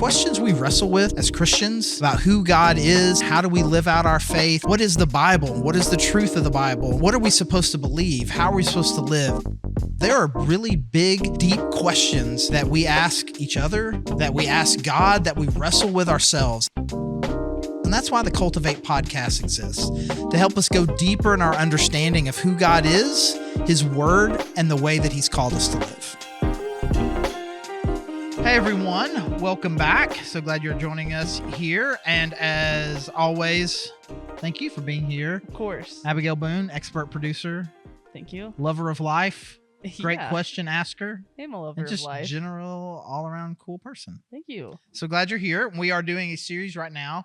questions we wrestle with as Christians about who God is, how do we live out our faith, what is the Bible, what is the truth of the Bible, what are we supposed to believe, how are we supposed to live? There are really big, deep questions that we ask each other, that we ask God, that we wrestle with ourselves. And that's why the Cultivate podcast exists, to help us go deeper in our understanding of who God is, His Word, and the way that He's called us to live. Hey everyone, welcome back. So glad you're joining us here. And as always, thank you for being here. Of course. Abigail Boone, expert producer. Thank you. Lover of life. Great Yeah. question asker. I'm a lover And of just life. general, all-around cool person. Thank you. So glad you're here. We are doing a series right now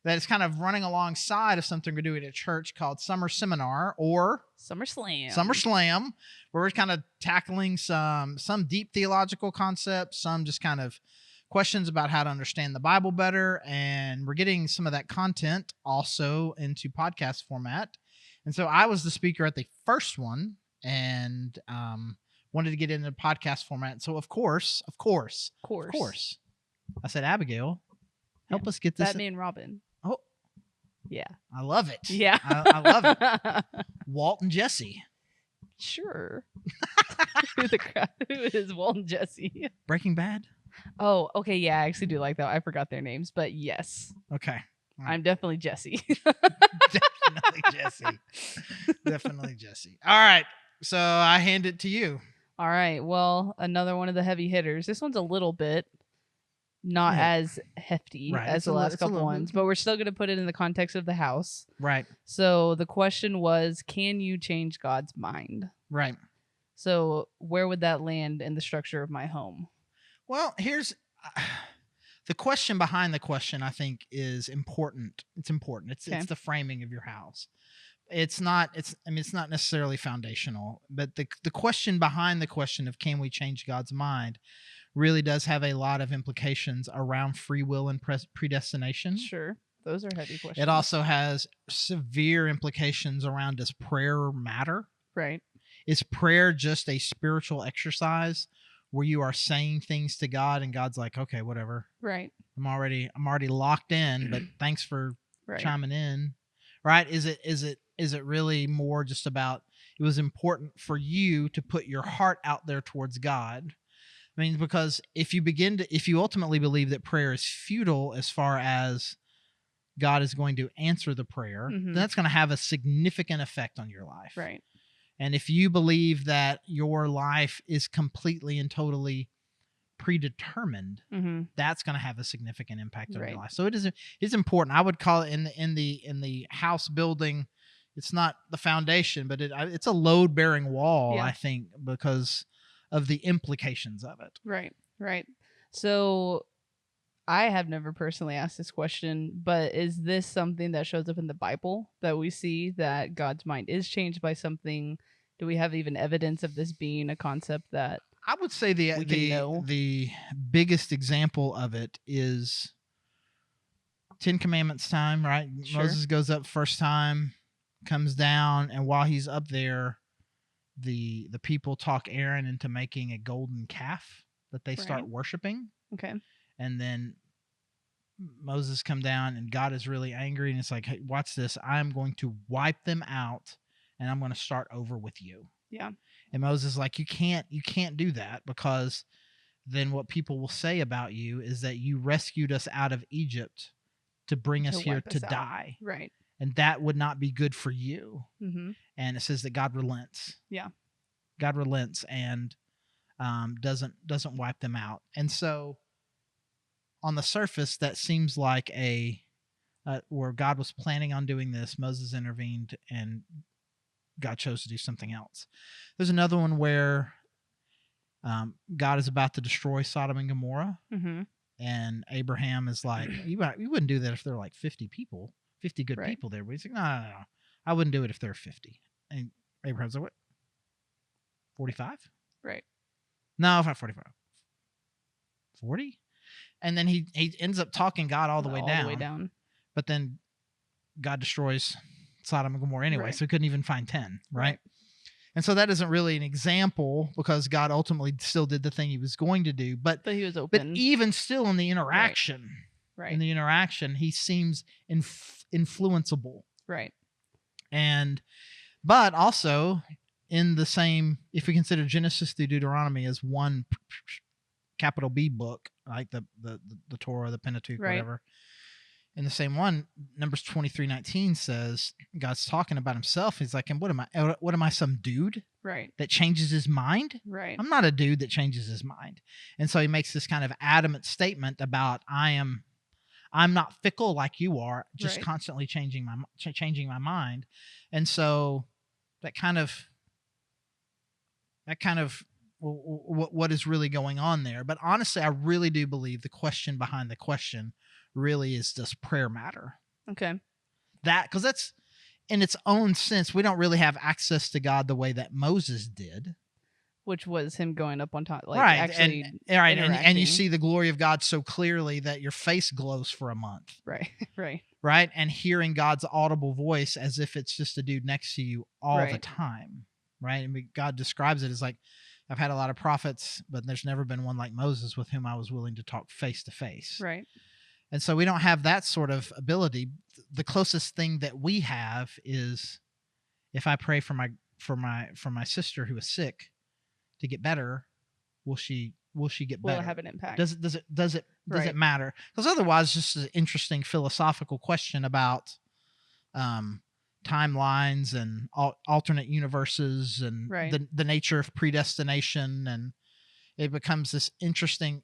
that is kind of running alongside of something we're doing at church called Summer Seminar or SummerSlam, where we're kind of tackling some deep theological concepts, some just kind of questions about how to understand the Bible better, and we're getting some of that content also into podcast format. And so I was the speaker at the first one and wanted to get into podcast format. So of course, I said, Abigail, help us get this. Batman and Robin. Oh, yeah. I love it. Yeah. I love it. Walt and Jesse. Sure. Who is Walt and Jesse? Breaking Bad? Oh, okay. Yeah, I actually do like that. I forgot their names, but yes. Okay. Right. I'm definitely Jesse. Definitely Jesse. Definitely Jesse. All right. So I hand it to you. All right. Well, another one of the heavy hitters. This one's a little bit not as hefty as the last couple ones, but we're still going to put it in the context of the house. Right. So the question was, can you change God's mind? Right. So where would that land in the structure of my home? Well, here's the question behind the question, I think, is important. It's important. It's the framing of your house. It's not necessarily foundational, but the question behind the question of can we change God's mind really does have a lot of implications around free will and predestination. Sure. Those are heavy questions. It also has severe implications around, does prayer matter? Right. Is prayer just a spiritual exercise where you are saying things to God and God's like, okay, whatever. Right. I'm already locked in, but thanks for chiming in. Right? Is it really more just about, it was important for you to put your heart out there towards God? I mean, because if you ultimately believe that prayer is futile as far as God is going to answer the prayer, then that's going to have a significant effect on your life. Right. And if you believe that your life is completely and totally predetermined, that's going to have a significant impact on your life. So it's important. I would call it in the house building, it's not the foundation, but it's a load bearing wall, I think, because of the implications of it. Right. Right. So I have never personally asked this question, but is this something that shows up in the Bible that we see that God's mind is changed by something? Do we have even evidence of this being a concept that I would say the biggest example of it is Ten Commandments time, right? Sure. Moses goes up first time, comes down, and while he's up there, the people talk Aaron into making a golden calf that they start worshiping. Okay. And then Moses come down and God is really angry and it's like, hey, watch this. I'm going to wipe them out and I'm going to start over with you. Yeah. And Moses is like, you can't do that, because then what people will say about you is that you rescued us out of Egypt to bring us here to die. Right. And that would not be good for you. Mm-hmm. And it says that God relents. Yeah. God relents and doesn't wipe them out. And so on the surface, that seems like where God was planning on doing this, Moses intervened and God chose to do something else. There's another one where God is about to destroy Sodom and Gomorrah. Mm-hmm. And Abraham is like, you wouldn't do that if there were like 50 good people there. But he's like, no. I wouldn't do it if there were 50. And Abraham's like, what? 45? Right. No, not 45. 40? And then he ends up talking God all the way down. But then God destroys Sodom and Gomorrah anyway, so he couldn't even find 10, right? And so that isn't really an example because God ultimately still did the thing he was going to do. But But he was but open. even still in the interaction, Right. in the interaction, he seems influenceable. Right. But also in the same, if we consider Genesis through Deuteronomy as one capital B book, like the Torah, the Pentateuch, Right. whatever. In the same one, Numbers 23:19 says God's talking about himself. He's like, and what am I, some dude Right. that changes his mind? Right. I'm not a dude that changes his mind. And so he makes this kind of adamant statement about I'm not fickle like you are, just Right. constantly changing my mind. And so that kind of what is really going on there. But honestly, I really do believe the question behind the question really is, does prayer matter? Okay. Because that's, in its own sense, we don't really have access to God the way that Moses did. Which was him going up on top, like right. actually And you interacting. see the glory of God so clearly that your face glows for a month. Right. Right. Right. And hearing God's audible voice as if it's just a dude next to you all the Right. time. Right. And God describes it as like, I've had a lot of prophets, but there's never been one like Moses with whom I was willing to talk face to face. Right. And so we don't have that sort of ability. The closest thing that we have is if I pray for my sister who is sick to get better, will she get better? Will it have an impact? Does it matter? Because otherwise, just an interesting philosophical question about timelines and alternate universes and the nature of predestination, and it becomes this interesting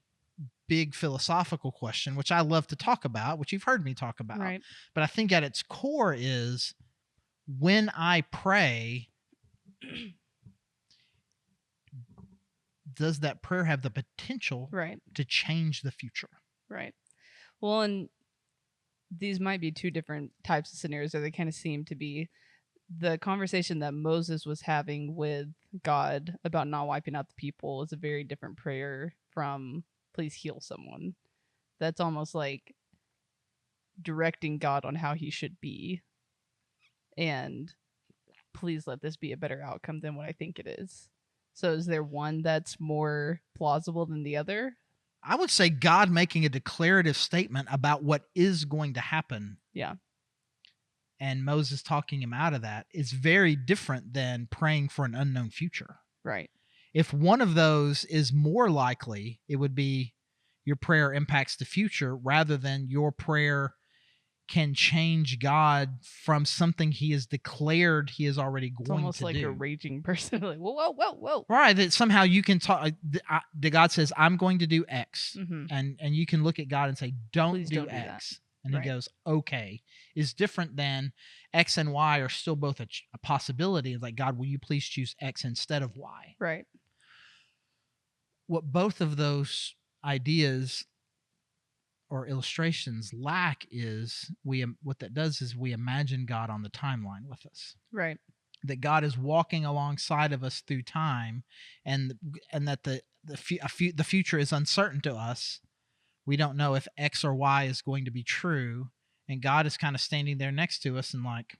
big philosophical question, which I love to talk about, which you've heard me talk about. Right. But I think at its core is, when I pray, does that prayer have the potential to change the future? Right. Well, and these might be two different types of scenarios, or they kind of seem to be. The conversation that Moses was having with God about not wiping out the people is a very different prayer from please heal someone. That's almost like directing God on how he should be. And please let this be a better outcome than what I think it is. So is there one that's more plausible than the other? I would say God making a declarative statement about what is going to happen. Yeah. And Moses talking him out of that is very different than praying for an unknown future. Right. If one of those is more likely, it would be your prayer impacts the future rather than your prayer can change God from something he has declared he is already going to do. It's almost like a raging person. Like, whoa. Right. That somehow you can talk. The God says, I'm going to do X. Mm-hmm. And you can look at God and say, don't do X. That. And he goes, okay, is different than X and Y are still both a possibility. It's like, God, will you please choose X instead of Y? Right. What both of those ideas or illustrations lack is what that does is we imagine God on the timeline with us. Right. That God is walking alongside of us through time, and that the future is uncertain to us. We don't know if X or Y is going to be true, and God is kind of standing there next to us and like,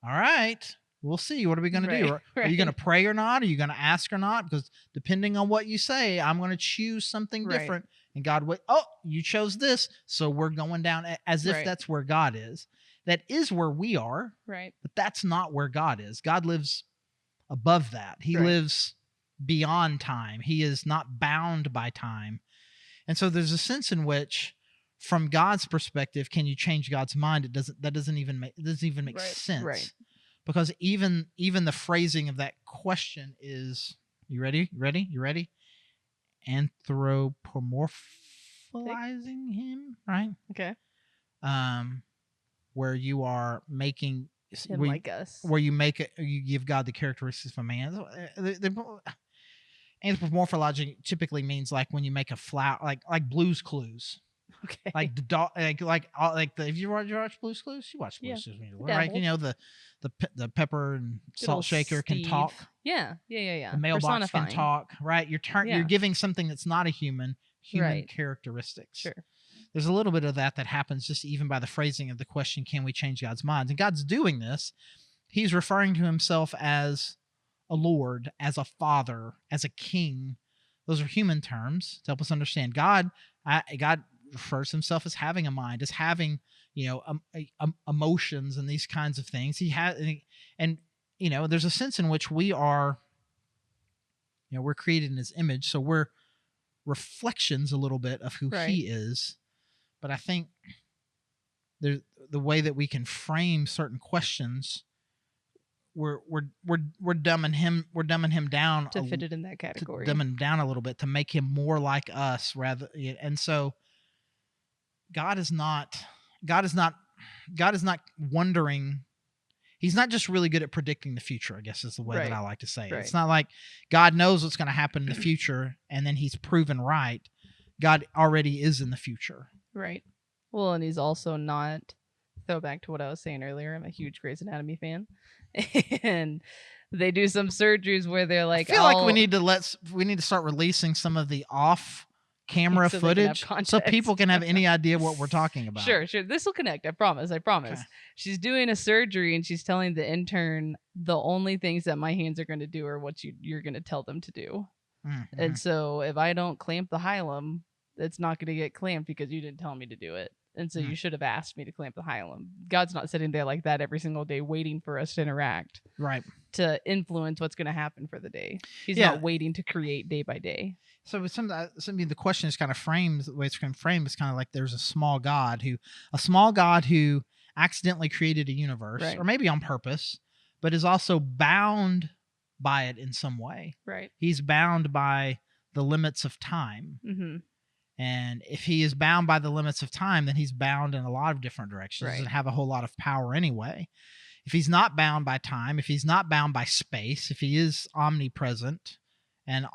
all right, we'll see. What are we going to do? Are you going to pray or not? Are you going to ask or not? Because depending on what you say, I'm going to choose something different. And God would, you chose this, so we're going down, as if that's where God is. That is where we are, right? But that's not where God is. God lives above that. He lives beyond time. He is not bound by time. And so there's a sense in which, from God's perspective, can you change God's mind? That doesn't even make sense. Right. Because even the phrasing of that question is, you ready? You ready? Anthropomorphizing him, right? Okay. Where you are making him like us, where you give God the characteristics of a man. Anthropomorphizing typically means like when you make a flower, like Blue's Clues. Okay. Like the dog, like the. If you watch Blue's Clues, you watch Blue's Clues, right? You know the pepper and salt shaker can talk. Yeah. The mailbox can talk, right? You're giving something that's not a human characteristics. Sure. There's a little bit of that happens just even by the phrasing of the question, can we change God's mind? And God's doing this. He's referring to himself as a Lord, as a Father, as a King. Those are human terms to help us understand. God refers to himself as having a mind, as having, emotions and these kinds of things. He has, and there's a sense in which we are, we're created in his image, so we're reflections a little bit of who he is. But I think the way that we can frame certain questions, we're dumbing him down to fit it in that category, to dumb him down a little bit, to make him more like us, rather. And so God is not wondering. He's not just really good at predicting the future, I guess is the way that I like to say it. It's not like God knows what's going to happen in the future and then he's proven right. God already is in the future. Right. Well, and he's also not, throw back to what I was saying earlier, I'm a huge Grey's Anatomy fan. And they do some surgeries where they're like, I feel like we need to start releasing some of the off-camera footage so people can have any idea what we're talking about. Sure. This will connect. I promise. Okay. She's doing a surgery and she's telling the intern, the only things that my hands are going to do are what you're going to tell them to do. Mm-hmm. And so if I don't clamp the hilum, it's not going to get clamped because you didn't tell me to do it. And so you should have asked me to clamp the hilum. God's not sitting there like that every single day waiting for us to interact. Right. To influence what's going to happen for the day. He's not waiting to create day by day. So with the question is kind of framed, the way it's framed is kind of like there's a small God who accidentally created a universe, or maybe on purpose, but is also bound by it in some way. Right. He's bound by the limits of time. Mm-hmm. And if he is bound by the limits of time, then he's bound in a lot of different directions and have a whole lot of power anyway. If he's not bound by time, if he's not bound by space, if he is omnipresent and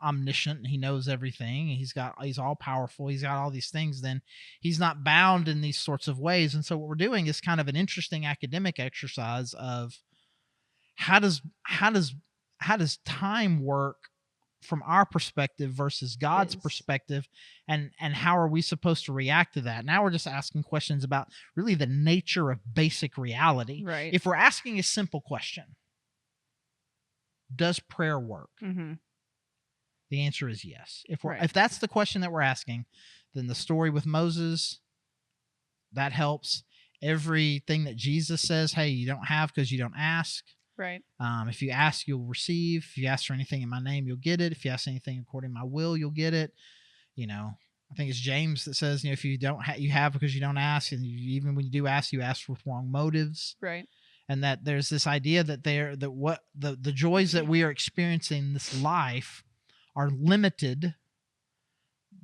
omniscient, and he knows everything, and he's all powerful, he's got all these things, then he's not bound in these sorts of ways. And so what we're doing is kind of an interesting academic exercise of how does time work from our perspective versus God's perspective, and how are we supposed to react to that? Now we're just asking questions about really the nature of basic reality. Right. If we're asking a simple question, does prayer work? Mm-hmm. The answer is yes. If that's the question that we're asking, then the story with Moses, that helps. Everything that Jesus says, hey, you don't have because you don't ask. Right. If you ask, you'll receive. If you ask for anything in my name, you'll get it. If you ask anything according to my will, you'll get it. I think it's James that says, if you don't you have because you don't ask, and even when you do ask, you ask with wrong motives. Right. And that there's this idea that the joys that we are experiencing in this life are limited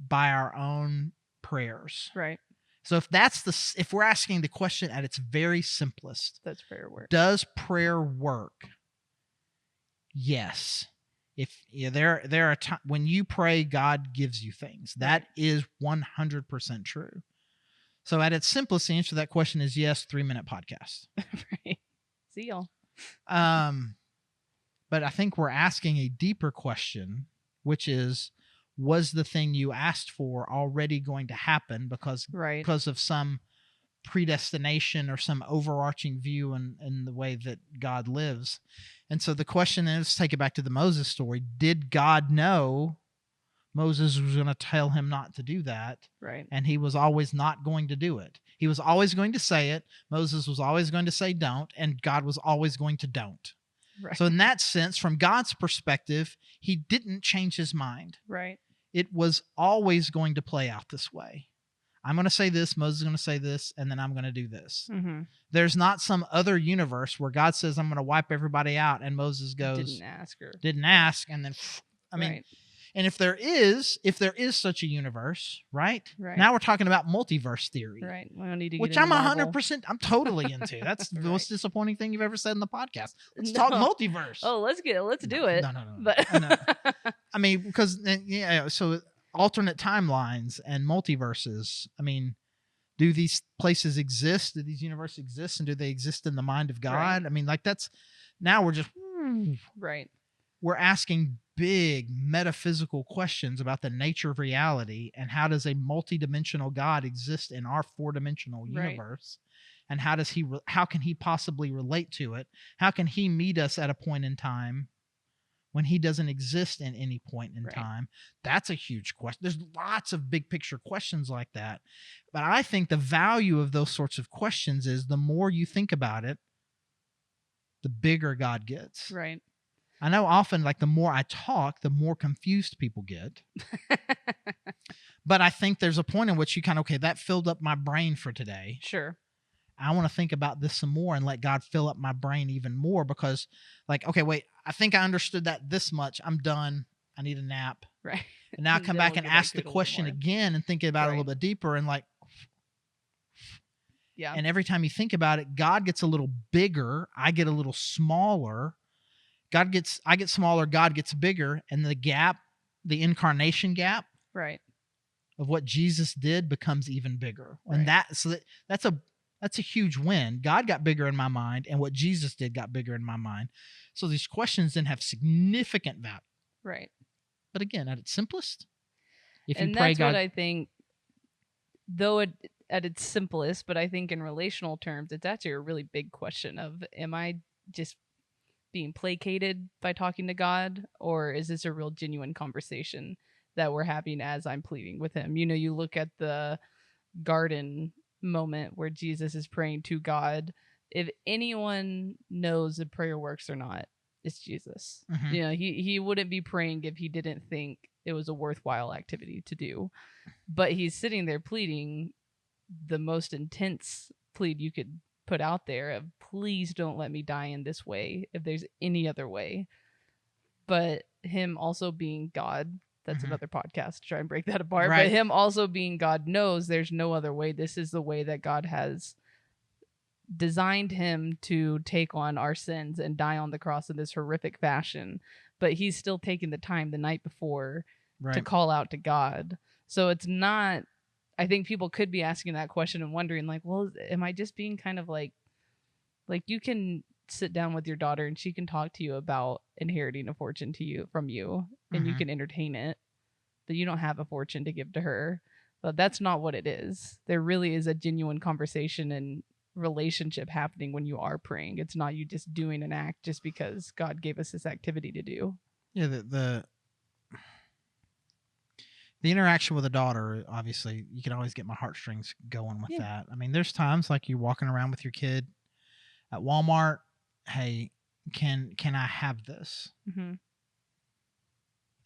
by our own prayers. Right. So if we're asking the question at its very simplest, does prayer work? Does prayer work? Yes. If there are times when you pray, God gives you things. That is 100% true. So at its simplest, the answer to that question is yes. 3-minute podcast. Right. See y'all. But I think we're asking a deeper question, which is, was the thing you asked for already going to happen because of some predestination or some overarching view in the way that God lives? And so the question is, let's take it back to the Moses story. Did God know Moses was going to tell him not to do that? Right. And he was always not going to do it. He was always going to say it. Moses was always going to say don't, and God was always going to don't. Right. So in that sense, from God's perspective, he didn't change his mind. Right. It was always going to play out this way. I'm going to say this, Moses is going to say this, and then I'm going to do this. Mm-hmm. There's not some other universe where God says, I'm going to wipe everybody out, and Moses goes, didn't ask, and then, and if there is such a universe, right? Now we're talking about multiverse theory. Right. We don't need to which I'm 100%, I'm totally into. That's the most disappointing thing you've ever said in the podcast. Let's talk multiverse. Oh, let's do it. No. But I mean, because so alternate timelines and multiverses. I mean, do these places exist? Do these universes exist? And do they exist in the mind of God? Right. I mean, like now we're just right. We're asking big metaphysical questions about the nature of reality and how does a multidimensional God exist in our 4-dimensional universe. and how can he possibly relate to it? How can he meet us at a point in time when he doesn't exist in any point in time? That's a huge question. There's lots of big picture questions like that. But I think the value of those sorts of questions is the more you think about it, the bigger God gets. Right. I know often, like, the more I talk, the more confused people get. But I think there's a point in which you kind of, okay, that filled up my brain for today. Sure. I want to think about this some more and let God fill up my brain even more, because, like, okay, wait, I think I understood that this much. I'm done. I need a nap. Right. And now I come back and ask the question again and think about it a little bit deeper, and like, yeah. And every time you think about it, God gets a little bigger. I get a little smaller. I get smaller. God gets bigger. And the gap, the incarnation gap, right, of what Jesus did becomes even bigger. Right. And that's a huge win. God got bigger in my mind, and what Jesus did got bigger in my mind. So these questions then have significant value. Right. But again, at its simplest, if and you pray that's God, what I think, though at its simplest, but I think in relational terms, it's actually a really big question of, am I just being placated by talking to God, or is this a real genuine conversation that we're having as I'm pleading with him? You know, you look at the garden moment where Jesus is praying to God. If anyone knows if prayer works or not, it's Jesus. Mhm. You know, he wouldn't be praying if he didn't think it was a worthwhile activity to do. But he's sitting there pleading the most intense plead you could put out there of, please don't let me die in this way if there's any other way. But him also being God, that's another podcast to try and break that apart. Right. But him also being God knows there's no other way. This is the way that God has designed him to take on our sins and die on the cross in this horrific fashion. But he's still taking the time the night before to call out to God. So it's not, I think people could be asking that question and wondering, like, well, am I just being kind of like you can sit down with your daughter and she can talk to you about inheriting a fortune from you, and you can entertain it, but you don't have a fortune to give to her. But that's not what it is. There really is a genuine conversation and relationship happening when you are praying. It's not you just doing an act just because God gave us this activity to do. Yeah, the interaction with a daughter, obviously, you can always get my heartstrings going with that. I mean, there's times like you're walking around with your kid at Walmart. Hey, can I have this? Mm-hmm.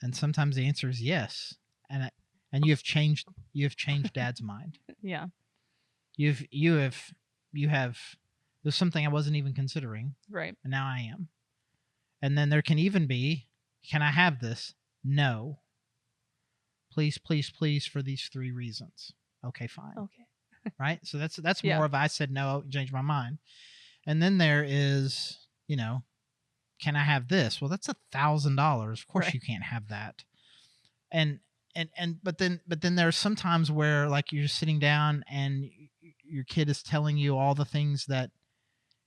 And sometimes the answer is yes. And you have changed Dad's mind. Yeah. You have there's something I wasn't even considering. Right. And now I am. And then there can even be, can I have this? No. Please, please, please, for these 3 reasons. Okay, fine. Okay. Right? So that's more of, I said no, changed my mind. And then there is, can I have this? Well, that's $1,000. Of course you can't have that. But then there's some times where, like, you're sitting down and your kid is telling you all the things that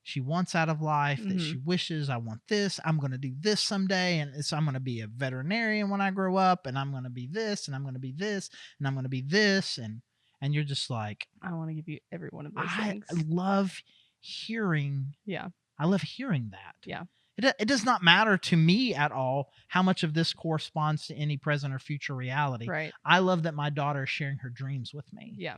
she wants out of life, that she wishes. I want this. I'm going to do this someday. And so I'm going to be a veterinarian when I grow up, and I'm going to be this, and I'm going to be this, and I'm going to be this. And you're just like, I want to give you every one of those things. I love hearing. Yeah. I love hearing that. Yeah. It does not matter to me at all how much of this corresponds to any present or future reality. Right. I love that my daughter is sharing her dreams with me. Yeah.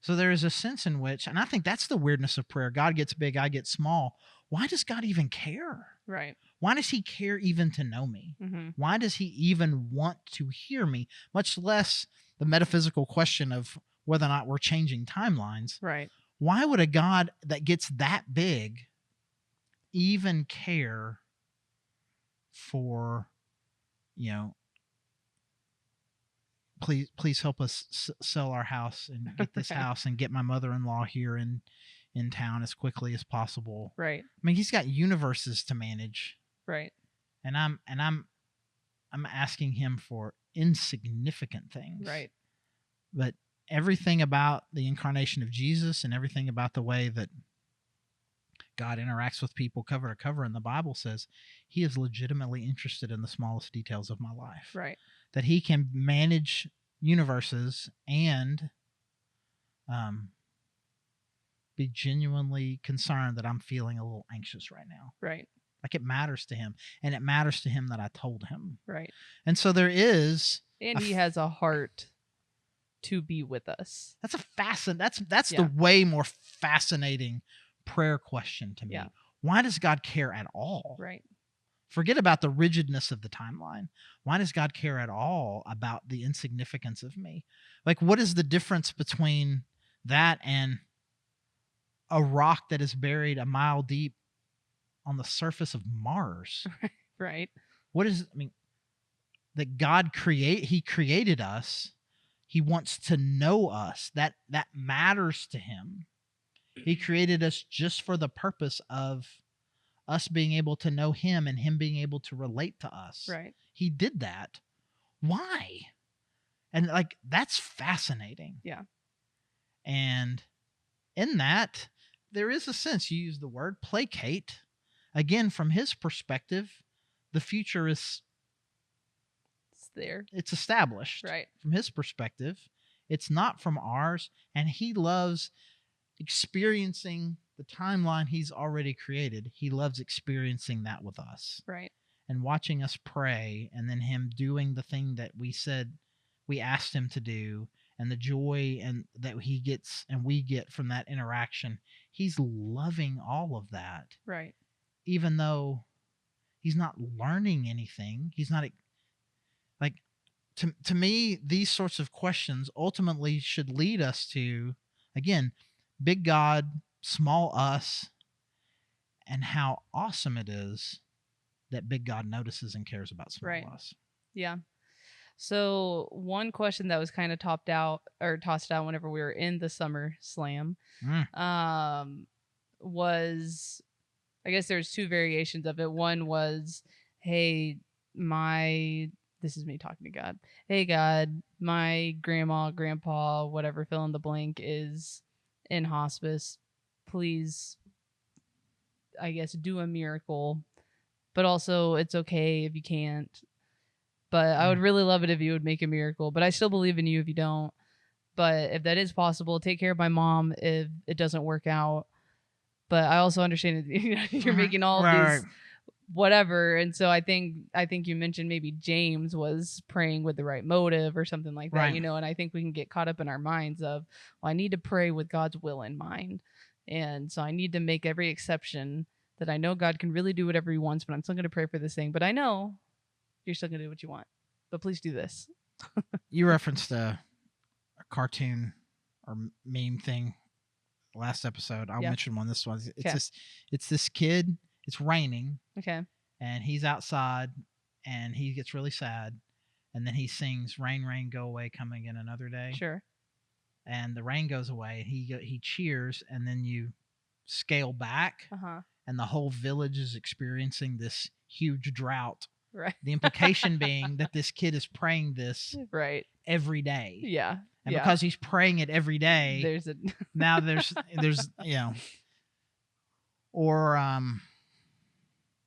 So there is a sense in which, and I think that's the weirdness of prayer. God gets big, I get small. Why does God even care? Right. Why does he care even to know me? Mm-hmm. Why does he even want to hear me? Much less the metaphysical question of whether or not we're changing timelines. Right. Why would a God that gets that big even care for, please help us sell our house and get this house and get my mother-in-law here in town as quickly as possible. Right. I mean, he's got universes to manage. Right. And I'm asking him for insignificant things. Right. But everything about the incarnation of Jesus and everything about the way that God interacts with people cover to cover in the Bible says he is legitimately interested in the smallest details of my life. Right. That he can manage universes and be genuinely concerned that I'm feeling a little anxious right now. Right. Like it matters to him, and it matters to him that I told him. Right. And so there is, And he has a heart to be with us. that's that's Yeah. the way more fascinating prayer question to me. Yeah. Why does God care at all? Right. Forget about the rigidness of the timeline. Why does God care at all about the insignificance of me? Like, what is the difference between that and a rock that is buried a mile deep on the surface of Mars? Right. What is, I mean, that he created us. He wants to know us. That matters to him. He created us just for the purpose of us being able to know him and him being able to relate to us. Right. He did that. Why? And like, that's fascinating. Yeah. And in that, there is a sense, you use the word placate. Again, from his perspective, the future is there. It's established. Right. From his perspective. It's not from ours. And he loves experiencing the timeline he's already created. He loves experiencing that with us. Right. And watching us pray, and then him doing the thing that we said we asked him to do, and the joy and that he gets and we get from that interaction. He's loving all of that. Right. Even though he's not learning anything. He's not like, to me, these sorts of questions ultimately should lead us to, again, big God, small us, and how awesome it is that big God notices and cares about small us. Yeah. So one question that was kind of tossed out whenever we were in the Summer Slam was, I guess there's two variations of it. One was, hey, this is me talking to God. Hey, God, my grandma, grandpa, whatever, fill in the blank, is in hospice. Please, I guess, do a miracle. But also, it's okay if you can't. But I would really love it if you would make a miracle. But I still believe in you if you don't. But if that is possible, take care of my mom if it doesn't work out. But I also understand that you're making all these whatever. And so I think you mentioned maybe James was praying with the right motive or something like that, and I think we can get caught up in our minds of, well, I need to pray with God's will in mind. And so I need to make every exception that I know God can really do whatever he wants, but I'm still going to pray for this thing. But I know you're still going to do what you want, but please do this. You referenced a cartoon or meme thing last episode. I'll mention one this one. It's this kid. It's raining. Okay. And he's outside and he gets really sad. And then he sings, "Rain, rain, go away, come again another day." Sure. And the rain goes away and he cheers, and then you scale back and the whole village is experiencing this huge drought. Right. The implication being that this kid is praying this every day. Yeah. And because he's praying it every day, there's or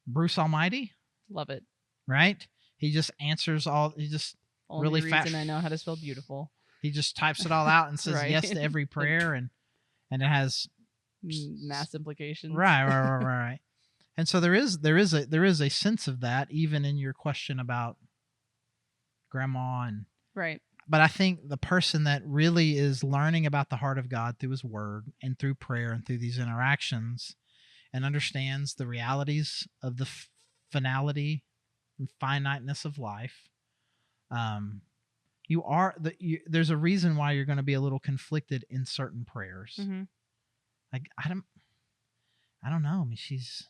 Bruce Almighty. Love it. Right? He just answers all. He just Only really reason I know how to spell beautiful. He just types it all out and says yes to every prayer, and it has mass implications. Right. And so there is a sense of that even in your question about grandma and right. But I think the person that really is learning about the heart of God through his word and through prayer and through these interactions and understands the realities of the finality and finiteness of life, there's a reason why you're going to be a little conflicted in certain prayers. Mm-hmm. Like I don't know. I mean, she's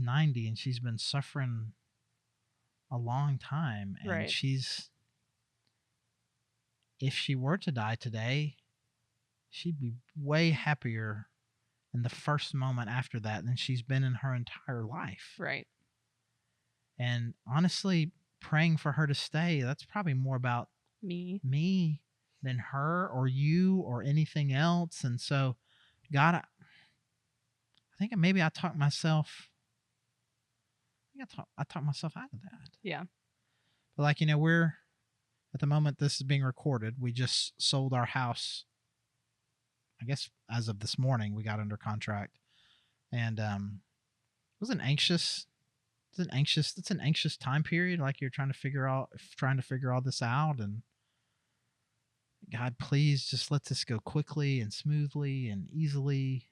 90 and she's been suffering a long time, and if she were to die today, she'd be way happier in the first moment after that than she's been in her entire life. Right. And honestly, praying for her to stay, that's probably more about me than her or you or anything else. And so, God, I think maybe I talked myself out of that. Yeah. But like, we're at the moment this is being recorded, we just sold our house I guess as of this morning, we got under contract, and it was an anxious. It's an anxious time period. Like you're trying to figure all this out, and God, please just let this go quickly and smoothly and easily.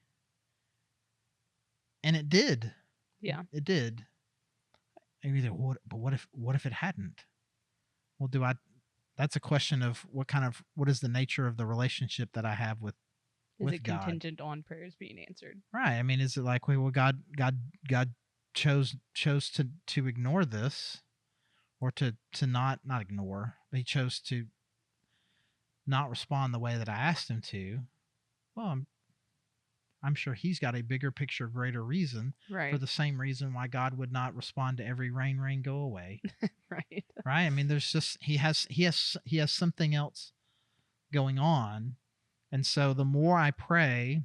And it did. Yeah. It did. And you're like, but what if it hadn't? Well, that's a question of what is the nature of the relationship that I have with Is it God. contingent on prayers being answered? Right. I mean, is it like, well, God chose to ignore this, or to not ignore, but he chose to not respond the way that I asked him to. Well, I'm sure he's got a bigger picture, greater reason, right, for the same reason why God would not respond to every rain, go away. right. Right. I mean, there's just, he has something else going on. And so the more I pray,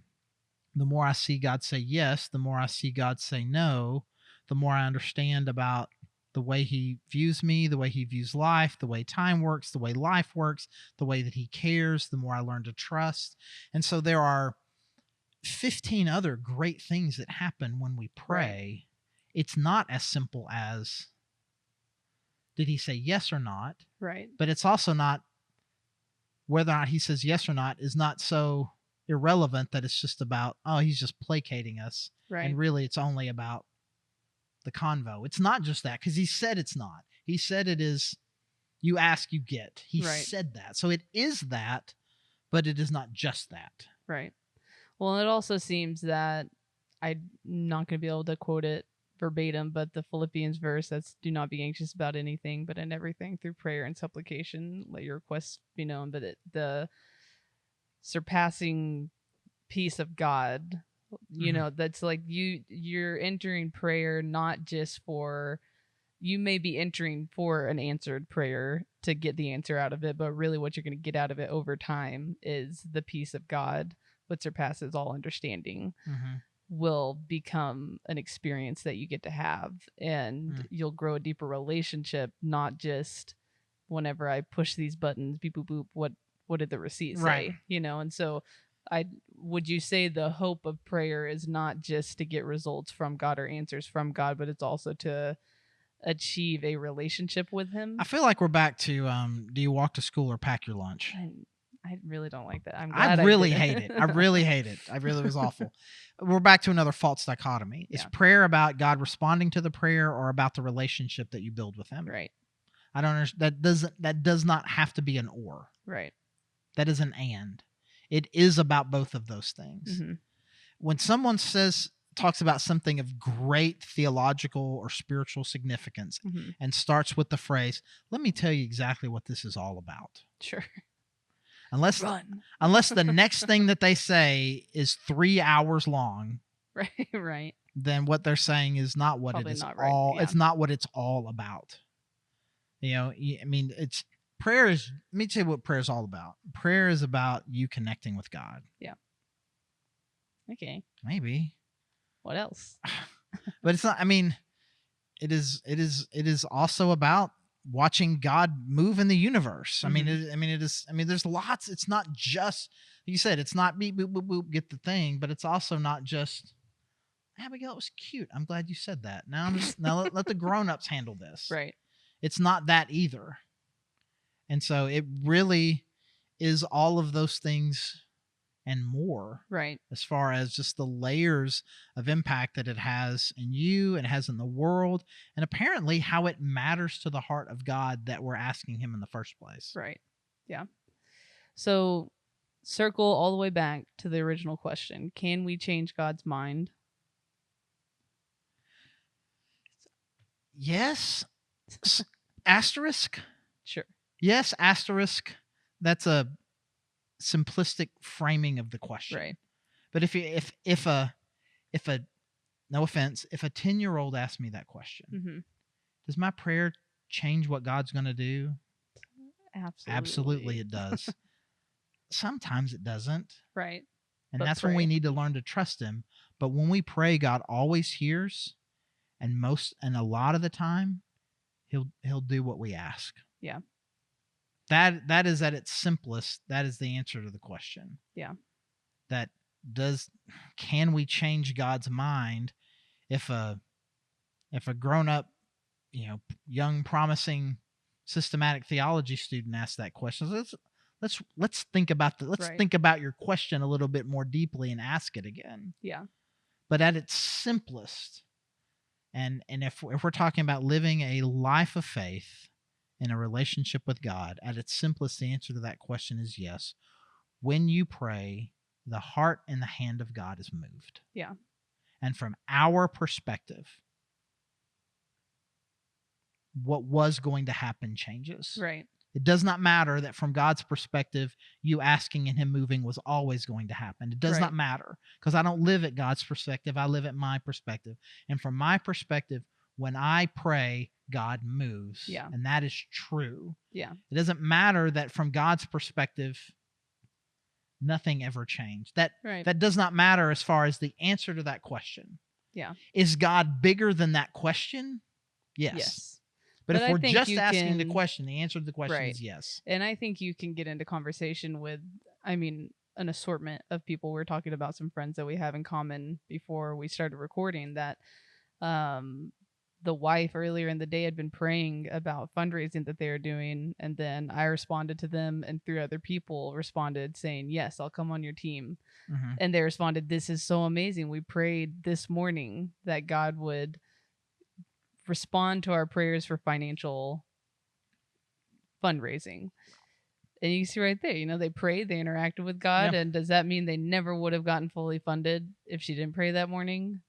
the more I see God say yes, the more I see God say no, the more I understand about the way he views me, the way he views life, the way time works, the way life works, the way that he cares, the more I learn to trust. And so there are 15 other great things that happen when we pray. Right. It's not as simple as, did he say yes or not? Right. But it's also not, whether or not he says yes or not is not so irrelevant that it's just about, oh, he's just placating us. Right. And really it's only about the convo. It's not just that, because he said it's not. He said it is, you ask, you get. He said that. So it is that, but it is not just that. Right. Well, it also seems that I'm not going to be able to quote it verbatim, but the Philippians verse, that's do not be anxious about anything, but in everything through prayer and supplication, let your requests be known. But the surpassing peace of God, you know, that's like you're entering prayer not just for, you may be entering for an answered prayer to get the answer out of it, but really what you're going to get out of it over time is the peace of God, what surpasses all understanding, will become an experience that you get to have, and you'll grow a deeper relationship, not just whenever I push these buttons, beep boop boop, what did the receipt say? You know, and so would you say the hope of prayer is not just to get results from God or answers from God, but it's also to achieve a relationship with him? I feel like we're back to do you walk to school or pack your lunch? I really don't like that. I'm glad I really hate it. I really hate it. I really was awful. We're back to another false dichotomy. Is prayer about God responding to the prayer, or about the relationship that you build with him? Right. I don't understand. That does not have to be an or. Right. That is an and. It is about both of those things. When someone talks about something of great theological or spiritual significance, and starts with the phrase, let me tell you exactly what this is all about. Sure. Unless the next thing that they say is 3 hours long, right, then what they're saying is not what probably it is not all. right. It's not what it's all about. You know, I mean, it's prayer is. Let me tell you what prayer is all about. Prayer is about you connecting with God. Yeah. Okay. Maybe. What else? But it's not. I mean, it is also about watching God move in the universe. I mean, it is. I mean, there's lots. It's not just, you said, it's not beep boop boop boop, get the thing, but it's also not just, Abigail, it was cute. I'm glad you said that. Now let the grown-ups handle this. Right. It's not that either. And so it really is all of those things and more. Right. As far as just the layers of impact that it has in you and has in the world, and apparently how it matters to the heart of God that we're asking him in the first place. Right. Yeah. So circle all the way back to the original question. Can we change God's mind? Yes. Asterisk. Sure. Yes, asterisk. That's a simplistic framing of the question. Right. But if a no offense, if a 10-year-old asked me that question, does my prayer change what God's going to do? Absolutely it does. Sometimes it doesn't. Right. And that's when we need to learn to trust him. But when we pray, God always hears, and a lot of the time he'll do what we ask. Yeah. That is at its simplest. That is the answer to the question. Yeah. that can we change God's mind if a grown up, young promising systematic theology student asks that question? Let's think about Right. think about your question a little bit more deeply and ask it again. Yeah. But at its simplest, and if we're talking about living a life of faith in a relationship with God, at its simplest, the answer to that question is yes. When you pray, the heart and the hand of God is moved. Yeah. And from our perspective, what was going to happen changes. Right. It does not matter that from God's perspective, you asking and him moving was always going to happen. It does Right. not matter, because I don't live at God's perspective. I live at my perspective. And from my perspective, when I pray, God moves. Yeah. And that is true. Yeah. It doesn't matter that from God's perspective, nothing ever changed. Right. That does not matter as far as the answer to that question. Yeah. Is God bigger than that question? Yes. But if I we're think just you asking the can- question, the answer to the question Right. is yes. And I think you can get into conversation with, an assortment of people. We're talking about some friends that we have in common before we started recording, that the wife earlier in the day had been praying about fundraising that they were doing. And then I responded to them, and 3 other people responded saying, yes, I'll come on your team. Mm-hmm. And they responded, this is so amazing. We prayed this morning that God would respond to our prayers for financial fundraising. And you see right there, they prayed, they interacted with God. Yeah. And does that mean they never would have gotten fully funded if she didn't pray that morning?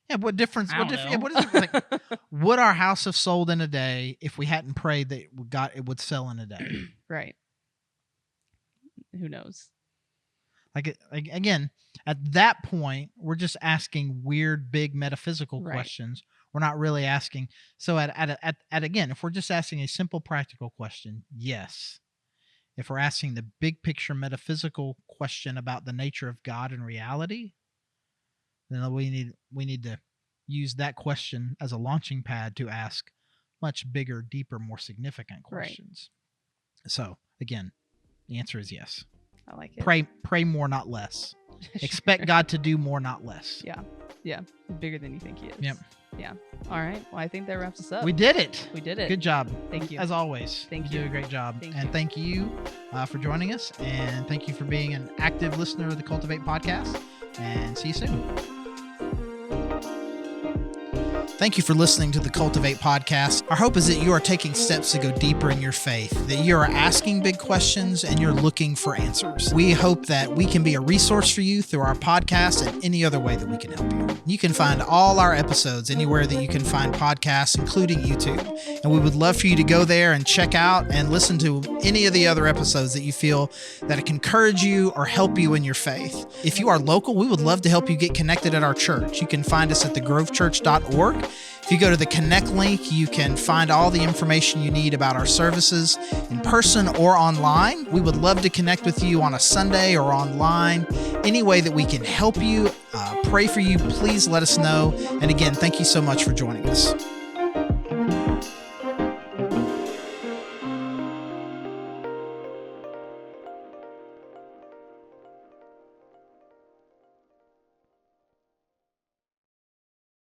Yeah, what difference? I What, don't what is it like? Would our house have sold in a day if we hadn't prayed that it would sell in a day? Right. Who knows? Again, at that point, we're just asking weird, big metaphysical Right. questions. We're not really asking. So again, if we're just asking a simple practical question, yes. If we're asking the big picture metaphysical question about the nature of God and reality, then we need to use that question as a launching pad to ask much bigger, deeper, more significant questions. Right. So again, the answer is yes. I like it. Pray more, not less. Expect God to do more, not less. Yeah. He's bigger than you think he is. Yep. Yeah. All right. Well, I think that wraps us up. We did it. Good job. Thank you. As always. Thank you. you. Do a great job. Thank and you. Thank you for joining us. And thank you for being an active listener of the Cultivate podcast. And see you soon. Thank you for listening to the Cultivate podcast. Our hope is that you are taking steps to go deeper in your faith, that you are asking big questions and you're looking for answers. We hope that we can be a resource for you through our podcast and any other way that we can help you. You can find all our episodes anywhere that you can find podcasts, including YouTube. And we would love for you to go there and check out and listen to any of the other episodes that you feel that it can encourage you or help you in your faith. If you are local, we would love to help you get connected at our church. You can find us at thegrovechurch.org. If you go to the Connect link, you can find all the information you need about our services in person or online. We would love to connect with you on a Sunday or online. Any way that we can help you, pray for you, please let us know. And again, thank you so much for joining us.